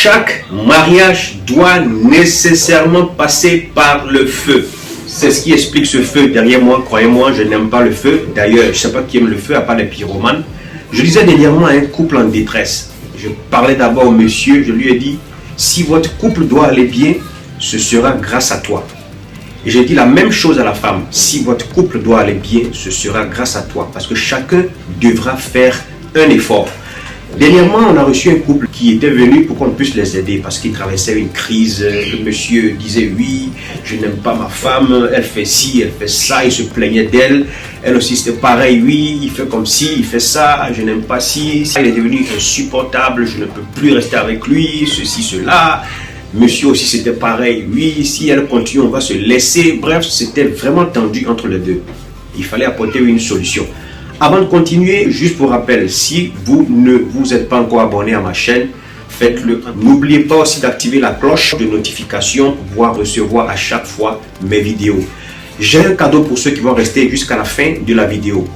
Chaque mariage doit nécessairement passer par le feu. C'est ce qui explique ce feu derrière moi. Croyez-moi, je n'aime pas le feu. D'ailleurs, je ne sais pas qui aime le feu, à part les pyromanes. Je disais dernièrement à un couple en détresse. Je parlais d'abord au monsieur, je lui ai dit, si votre couple doit aller bien, ce sera grâce à toi. Et j'ai dit la même chose à la femme, si votre couple doit aller bien, ce sera grâce à toi. Parce que chacun devra faire un effort. Dernièrement, on a reçu un couple qui était venu pour qu'on puisse les aider parce qu'ils traversaient une crise. Le monsieur disait oui, je n'aime pas ma femme, elle fait ci, elle fait ça, il se plaignait d'elle. Elle aussi c'était pareil, oui, il fait comme ci, il fait ça, je n'aime pas ci. Il est devenu insupportable, je ne peux plus rester avec lui, ceci, cela. Monsieur aussi c'était pareil, oui, si elle continue, on va se laisser. Bref, c'était vraiment tendu entre les deux. Il fallait apporter une solution. Avant de continuer, juste pour rappel, si vous ne vous êtes pas encore abonné à ma chaîne, faites-le. N'oubliez pas aussi d'activer la cloche de notification pour pouvoir recevoir à chaque fois mes vidéos. J'ai un cadeau pour ceux qui vont rester jusqu'à la fin de la vidéo.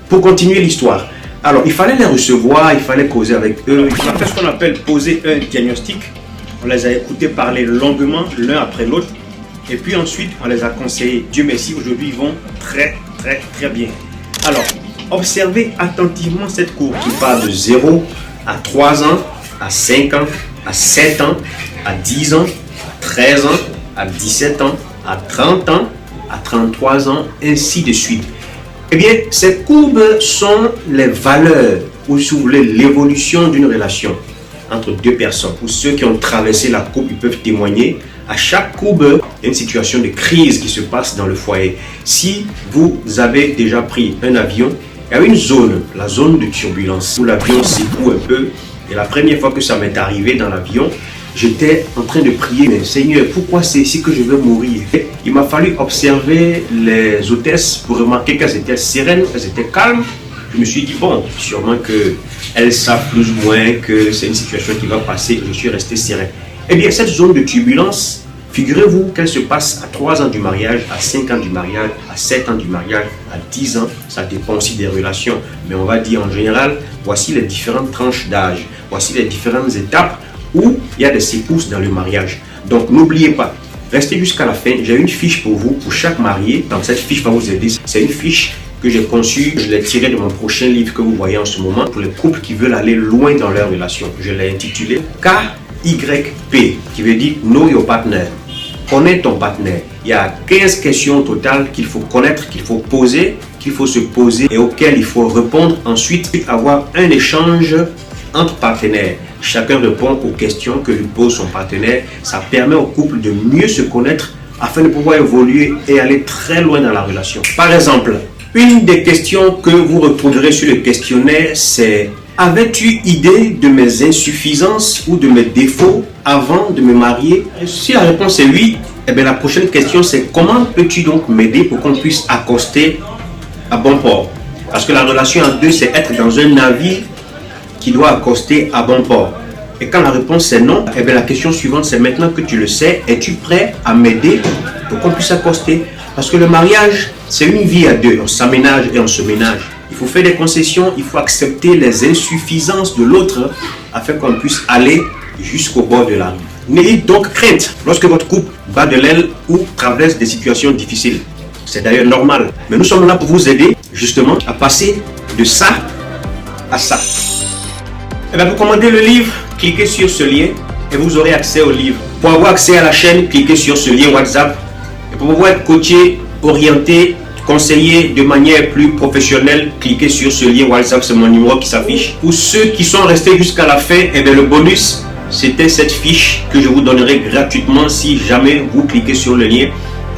Pour continuer l'histoire, alors il fallait les recevoir, il fallait causer avec eux. On a fait ce qu'on appelle poser un diagnostic. On les a écoutés parler longuement l'un après l'autre. Et puis ensuite, on les a conseillés. Dieu merci, aujourd'hui, ils vont très bien. Alors, observez attentivement cette courbe qui part de 0 à 3 ans, à 5 ans, à 7 ans, à 10 ans, à 13 ans, à 17 ans, à 30 ans, à 33 ans, ainsi de suite. Eh bien, ces courbes sont les valeurs, ou si vous voulez, l'évolution d'une relation entre deux personnes. Pour ceux qui ont traversé la courbe, ils peuvent témoigner. À chaque courbe, il y a une situation de crise qui se passe dans le foyer. Si vous avez déjà pris un avion, il y a une zone, la zone de turbulence, où l'avion s'écoule un peu. Et la première fois que ça m'est arrivé dans l'avion, j'étais en train de prier, mais Seigneur, pourquoi c'est ici que je vais mourir? Il m'a fallu observer les hôtesses pour remarquer qu'elles étaient sereines, elles étaient calmes. Je me suis dit, bon, sûrement qu'elles savent plus ou moins que c'est une situation qui va passer. Je suis resté serein. Eh bien, cette zone de turbulence, figurez-vous qu'elle se passe à 3 ans du mariage, à 5 ans du mariage, à 7 ans du mariage, à 10 ans. Ça dépend aussi des relations. Mais on va dire en général, voici les différentes tranches d'âge. Voici les différentes étapes où il y a des secousses dans le mariage. Donc, n'oubliez pas, restez jusqu'à la fin. J'ai une fiche pour vous, pour chaque marié. Donc, cette fiche va vous aider. C'est une fiche que j'ai conçue. Je l'ai tirée de mon prochain livre que vous voyez en ce moment pour les couples qui veulent aller loin dans leur relation. Je l'ai intitulé KYP, qui veut dire Know Your Partner. Connais ton partenaire. Il y a 15 questions au total qu'il faut connaître, qu'il faut poser, qu'il faut se poser et auxquelles il faut répondre. Ensuite, avoir un échange entre partenaires. Chacun répond aux questions que lui pose son partenaire. Ça permet au couple de mieux se connaître afin de pouvoir évoluer et aller très loin dans la relation. Par exemple, une des questions que vous retrouverez sur le questionnaire, c'est: avais-tu idée de mes insuffisances ou de mes défauts avant de me marier? Si la réponse est oui, eh bien la prochaine question c'est: comment peux-tu donc m'aider pour qu'on puisse accoster à bon port? Parce que la relation à deux, c'est être dans un navire qui doit accoster à bon port. Et quand la réponse est non, eh bien la question suivante c'est: maintenant que tu le sais, es-tu prêt à m'aider pour qu'on puisse accoster? Parce que le mariage, c'est une vie à deux. On s'aménage et on se ménage. Il faut faire des concessions, il faut accepter les insuffisances de l'autre afin qu'on puisse aller jusqu'au bord de la rive. N'ayez donc crainte lorsque votre couple bat de l'aile ou traverse des situations difficiles. C'est d'ailleurs normal. Mais nous sommes là pour vous aider justement à passer de ça à ça. Et bien, pour commander le livre, cliquez sur ce lien et vous aurez accès au livre. Pour avoir accès à la chaîne, cliquez sur ce lien WhatsApp. Et pour pouvoir être coaché, orienté, conseiller de manière plus professionnelle, cliquez sur ce lien WhatsApp, c'est mon numéro qui s'affiche. Pour ceux qui sont restés jusqu'à la fin, et bien le bonus, c'était cette fiche que je vous donnerai gratuitement si jamais vous cliquez sur le lien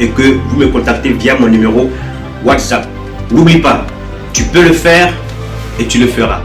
et que vous me contactez via mon numéro WhatsApp. N'oublie pas, tu peux le faire et tu le feras.